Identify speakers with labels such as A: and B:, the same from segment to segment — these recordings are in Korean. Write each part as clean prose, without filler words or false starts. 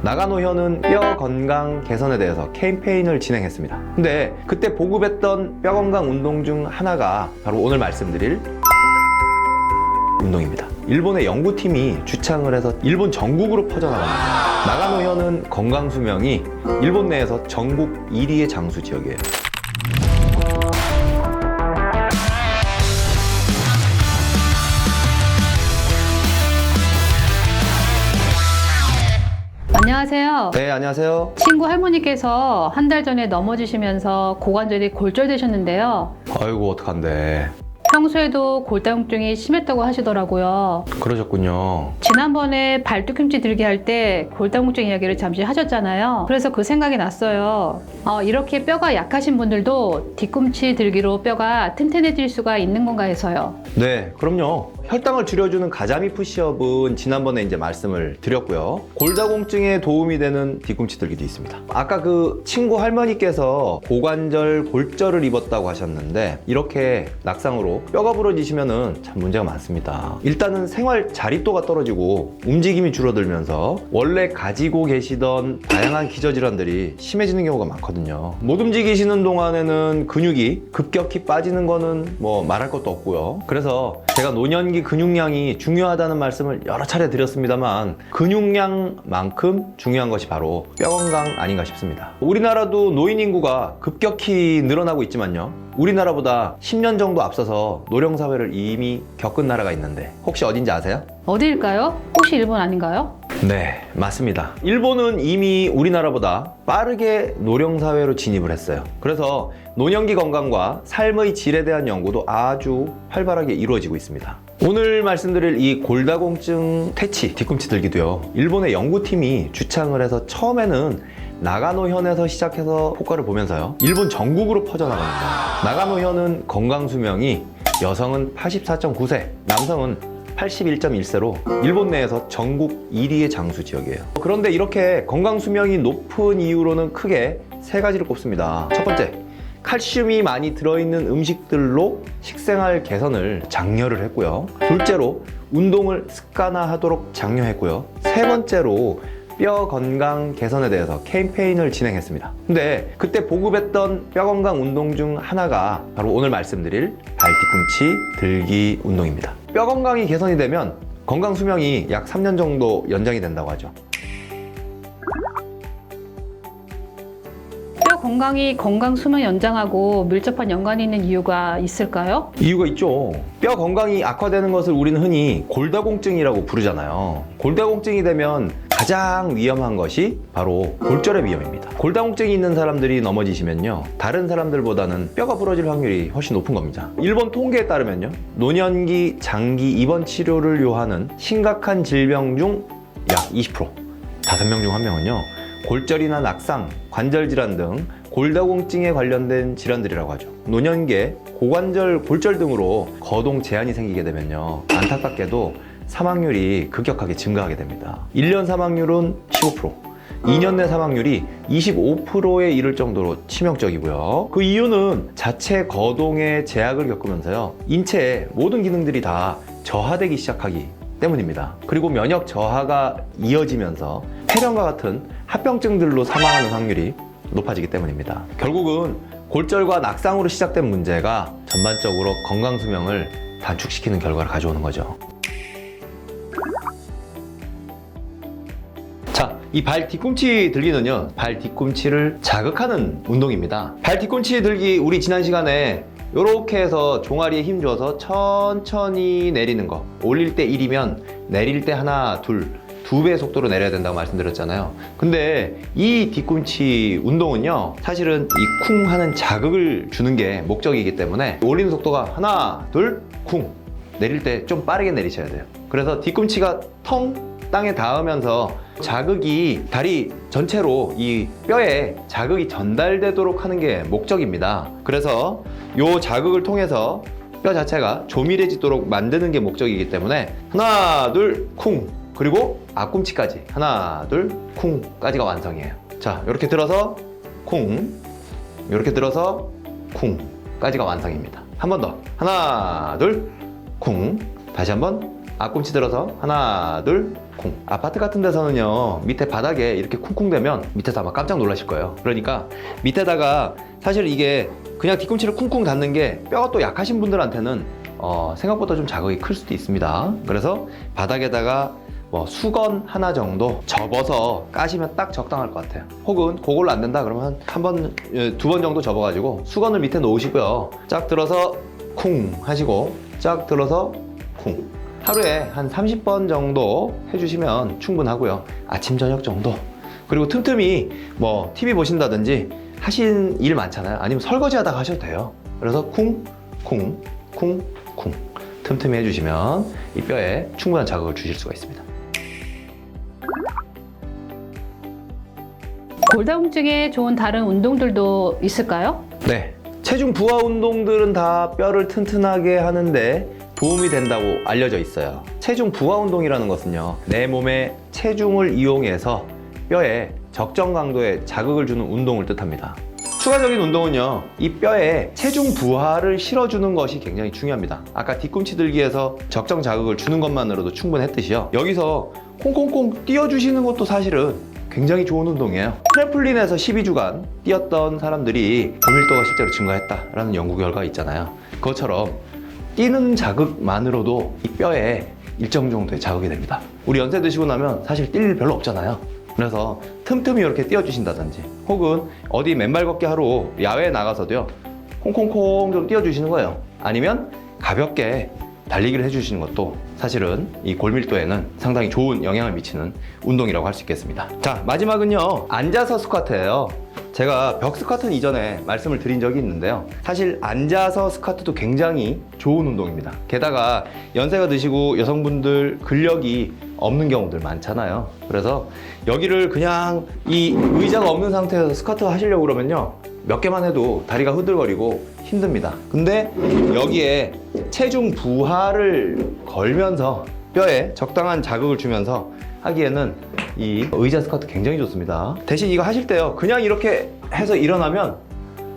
A: 나가노현은 뼈 건강 개선에 대해서 캠페인을 진행했습니다. 근데 그때 보급했던 뼈 건강 운동 중 하나가 바로 오늘 말씀드릴 운동입니다. 일본의 연구팀이 주창을 해서 일본 전국으로 퍼져나갑니다. 나가노현은 건강 수명이 일본 내에서 전국 1위의 장수 지역이에요.
B: 안녕하세요.
A: 네, 안녕하세요.
B: 친구 할머니께서 한 달 전에 넘어지시면서 고관절이 골절되셨는데요.
A: 아이고, 어떡한데.
B: 평소에도 골다공증이 심했다고 하시더라고요.
A: 그러셨군요.
B: 지난번에 발뒤꿈치 들기 할 때 골다공증 이야기를 잠시 하셨잖아요. 그래서 그 생각이 났어요. 이렇게 뼈가 약하신 분들도 뒤꿈치 들기로 뼈가 튼튼해질 수가 있는 건가 해서요.
A: 네, 그럼요. 혈당을 줄여주는 가자미 푸시업은 지난번에 이제 말씀을 드렸고요. 골다공증에 도움이 되는 뒤꿈치 들기도 있습니다. 아까 그 친구 할머니께서 고관절 골절을 입었다고 하셨는데 이렇게 낙상으로 뼈가 부러지시면은 참 문제가 많습니다. 일단은 생활 자립도가 떨어지고 움직임이 줄어들면서 원래 가지고 계시던 다양한 기저질환들이 심해지는 경우가 많거든요. 못 움직이시는 동안에는 근육이 급격히 빠지는 거는 뭐 말할 것도 없고요. 그래서 제가 노년기 근육량이 중요하다는 말씀을 여러 차례 드렸습니다만 근육량만큼 중요한 것이 바로 뼈 건강 아닌가 싶습니다. 우리나라도 노인 인구가 급격히 늘어나고 있지만요. 우리나라보다 10년 정도 앞서서 노령사회를 이미 겪은 나라가 있는데 혹시 어딘지 아세요?
B: 어디일까요? 혹시 일본 아닌가요?
A: 네, 맞습니다. 일본은 이미 우리나라보다 빠르게 노령사회로 진입을 했어요. 그래서 노년기 건강과 삶의 질에 대한 연구도 아주 활발하게 이루어지고 있습니다. 오늘 말씀드릴 이 골다공증 퇴치, 뒤꿈치 들기도요. 일본의 연구팀이 주창을 해서 처음에는 나가노현에서 시작해서 효과를 보면서요. 일본 전국으로 퍼져나갑니다. 나가노현은 건강 수명이 여성은 84.9세, 남성은 81.1세로 일본 내에서 전국 1위의 장수 지역이에요. 그런데 이렇게 건강 수명이 높은 이유로는 크게 세 가지를 꼽습니다. 첫 번째, 칼슘이 많이 들어있는 음식들로 식생활 개선을 장려를 했고요. 둘째로 운동을 습관화하도록 장려했고요. 세 번째로 뼈 건강 개선에 대해서 캠페인을 진행했습니다. 근데 그때 보급했던 뼈 건강 운동 중 하나가 바로 오늘 말씀드릴 발 뒤꿈치 들기 운동입니다. 뼈 건강이 개선이 되면 건강 수명이 약 3년 정도 연장이 된다고 하죠.
B: 뼈 건강이 건강 수명 연장하고 밀접한 연관이 있는 이유가 있을까요?
A: 이유가 있죠. 뼈 건강이 악화되는 것을 우리는 흔히 골다공증이라고 부르잖아요. 골다공증이 되면 가장 위험한 것이 바로 골절의 위험입니다. 골다공증이 있는 사람들이 넘어지시면요, 다른 사람들보다는 뼈가 부러질 확률이 훨씬 높은 겁니다. 일본 통계에 따르면요, 노년기 장기 입원 치료를 요하는 심각한 질병 중 약 20%, 5명 중 1명은요 골절이나 낙상, 관절 질환 등 골다공증에 관련된 질환들이라고 하죠. 노년기에 고관절 골절 등으로 거동 제한이 생기게 되면요, 안타깝게도 사망률이 급격하게 증가하게 됩니다. 1년 사망률은 15%, 2년 내 사망률이 25%에 이를 정도로 치명적이고요. 그 이유는 자체 거동에 제약을 겪으면서요, 인체의 모든 기능들이 다 저하되기 시작하기 때문입니다. 그리고 면역 저하가 이어지면서 폐렴과 같은 합병증들로 사망하는 확률이 높아지기 때문입니다. 결국은 골절과 낙상으로 시작된 문제가 전반적으로 건강 수명을 단축시키는 결과를 가져오는 거죠. 자, 이 발 뒤꿈치 들기는요, 발 뒤꿈치를 자극하는 운동입니다. 발 뒤꿈치 들기, 우리 지난 시간에 이렇게 해서 종아리에 힘 줘서 천천히 내리는 거, 올릴 때 1이면 내릴 때 하나, 둘, 2배의 속도로 내려야 된다고 말씀드렸잖아요. 근데 이 뒤꿈치 운동은요, 사실은 이 쿵 하는 자극을 주는 게 목적이기 때문에 올리는 속도가 하나, 둘, 쿵, 내릴 때 좀 빠르게 내리셔야 돼요. 그래서 뒤꿈치가 텅 땅에 닿으면서 자극이 다리 전체로 이 뼈에 자극이 전달되도록 하는 게 목적입니다. 그래서 이 자극을 통해서 뼈 자체가 조밀해지도록 만드는 게 목적이기 때문에 하나, 둘, 쿵, 그리고 앞꿈치까지 하나, 둘, 쿵까지가 완성이에요. 자, 이렇게 들어서 쿵, 이렇게 들어서 쿵까지가 완성입니다. 한 번 더. 하나, 둘, 쿵. 다시 한번 앞꿈치 들어서 하나, 둘, 쿵. 아파트 같은 데서는요, 밑에 바닥에 이렇게 쿵쿵대면 밑에서 아마 깜짝 놀라실 거예요. 그러니까 밑에다가 사실 이게 그냥 뒤꿈치를 쿵쿵 닿는 게 뼈가 또 약하신 분들한테는 생각보다 좀 자극이 클 수도 있습니다. 그래서 바닥에다가 뭐 수건 하나 정도 접어서 까시면 딱 적당할 것 같아요. 혹은 그걸로 안 된다 그러면 한 번, 두 번 정도 접어가지고 수건을 밑에 놓으시고요. 쫙 들어서 쿵 하시고 쫙 들어서 쿵. 하루에 한 30번 정도 해주시면 충분하고요. 아침 저녁 정도. 그리고 틈틈이 뭐 TV 보신다든지 하신 일 많잖아요. 아니면 설거지 하다가 하셔도 돼요. 그래서 쿵, 쿵, 쿵, 쿵 틈틈이 해주시면 이 뼈에 충분한 자극을 주실 수가 있습니다.
B: 골다공증에 좋은 다른 운동들도 있을까요?
A: 네, 체중 부하 운동들은 다 뼈를 튼튼하게 하는데 도움이 된다고 알려져 있어요. 체중 부하 운동이라는 것은요, 내 몸의 체중을 이용해서 뼈에 적정 강도의 자극을 주는 운동을 뜻합니다. 추가적인 운동은요, 이 뼈에 체중 부하를 실어주는 것이 굉장히 중요합니다. 아까 뒤꿈치 들기에서 적정 자극을 주는 것만으로도 충분했듯이요, 여기서 콩콩콩 뛰어주시는 것도 사실은 굉장히 좋은 운동이에요. 트램플린에서 12주간 뛰었던 사람들이 골밀도가 실제로 증가했다라는 연구 결과가 있잖아요. 그것처럼 뛰는 자극만으로도 이 뼈에 일정 정도의 자극이 됩니다. 우리 연세 드시고 나면 사실 뛸 일 별로 없잖아요. 그래서 틈틈이 이렇게 뛰어주신다든지, 혹은 어디 맨발 걷기 하러 야외에 나가서도요, 콩콩콩 좀 뛰어주시는 거예요. 아니면 가볍게 달리기를 해주시는 것도 사실은 이 골밀도에는 상당히 좋은 영향을 미치는 운동이라고 할 수 있겠습니다. 자, 마지막은요, 앉아서 스쿼트예요. 제가 벽 스쿼트는 이전에 말씀을 드린 적이 있는데요, 사실 앉아서 스쿼트도 굉장히 좋은 운동입니다. 게다가 연세가 드시고 여성분들 근력이 없는 경우들 많잖아요. 그래서 여기를 그냥 이 의자가 없는 상태에서 스쿼트 하시려고 그러면요, 몇 개만 해도 다리가 흐들거리고 힘듭니다. 근데 여기에 체중 부하를 걸면서 뼈에 적당한 자극을 주면서 하기에는 이 의자 스쿼트 굉장히 좋습니다. 대신 이거 하실 때요, 그냥 이렇게 해서 일어나면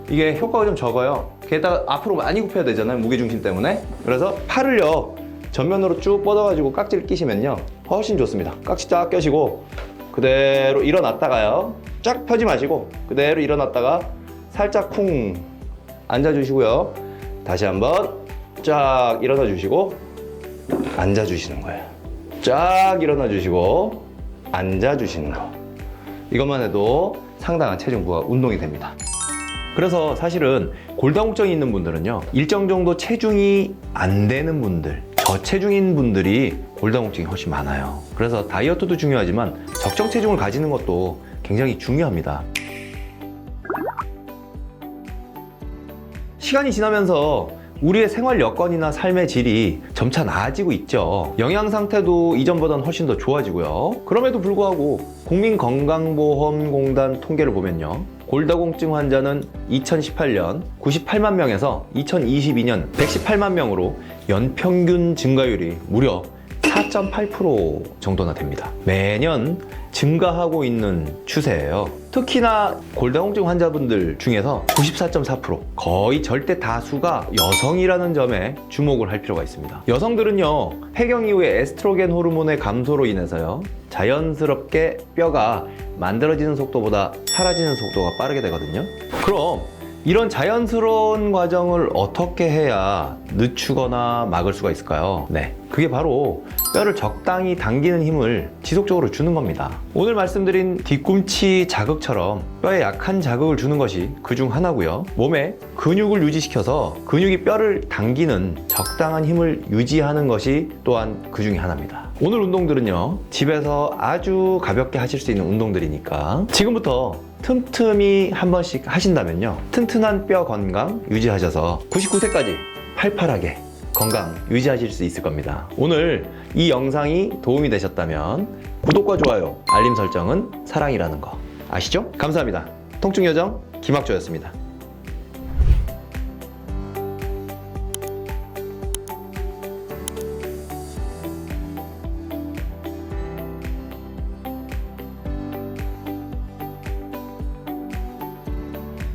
A: 이게 효과가 좀 적어요. 게다가 앞으로 많이 굽혀야 되잖아요, 무게중심 때문에. 그래서 팔을요, 전면으로 쭉 뻗어가지고 깍지를 끼시면요, 훨씬 좋습니다. 깍지 쫙 껴시고 그대로 일어났다가요, 쫙 펴지 마시고 그대로 일어났다가 살짝 쿵 앉아주시고요, 다시 한번 쫙 일어나 주시고 앉아주시는 거예요. 쫙 일어나 주시고 앉아주시는 거. 이것만 해도 상당한 체중 부하 운동이 됩니다. 그래서 사실은 골다공증이 있는 분들은요, 일정 정도 체중이 안 되는 분들, 저체중인 분들이 골다공증이 훨씬 많아요. 그래서 다이어트도 중요하지만 적정 체중을 가지는 것도 굉장히 중요합니다. 시간이 지나면서 우리의 생활 여건이나 삶의 질이 점차 나아지고 있죠. 영양 상태도 이전보다는 훨씬 더 좋아지고요. 그럼에도 불구하고 국민건강보험공단 통계를 보면요, 골다공증 환자는 2018년 98만 명에서 2022년 118만 명으로 연평균 증가율이 무려 4.8% 정도나 됩니다. 매년 증가하고 있는 추세예요. 특히나 골다공증 환자분들 중에서 94.4%, 거의 절대 다수가 여성이라는 점에 주목을 할 필요가 있습니다. 여성들은요, 폐경 이후에 에스트로겐 호르몬의 감소로 인해서요, 자연스럽게 뼈가 만들어지는 속도보다 사라지는 속도가 빠르게 되거든요. 그럼 이런 자연스러운 과정을 어떻게 해야 늦추거나 막을 수가 있을까요? 네, 그게 바로 뼈를 적당히 당기는 힘을 지속적으로 주는 겁니다. 오늘 말씀드린 뒤꿈치 자극처럼 뼈에 약한 자극을 주는 것이 그중 하나고요, 몸에 근육을 유지시켜서 근육이 뼈를 당기는 적당한 힘을 유지하는 것이 또한 그중에 하나입니다. 오늘 운동들은요, 집에서 아주 가볍게 하실 수 있는 운동들이니까 지금부터 틈틈이 한 번씩 하신다면요, 튼튼한 뼈 건강 유지하셔서 99세까지 팔팔하게 건강 유지하실 수 있을 겁니다. 오늘 이 영상이 도움이 되셨다면 구독과 좋아요, 알림 설정은 사랑이라는 거 아시죠? 감사합니다. 통증요정 김학조였습니다.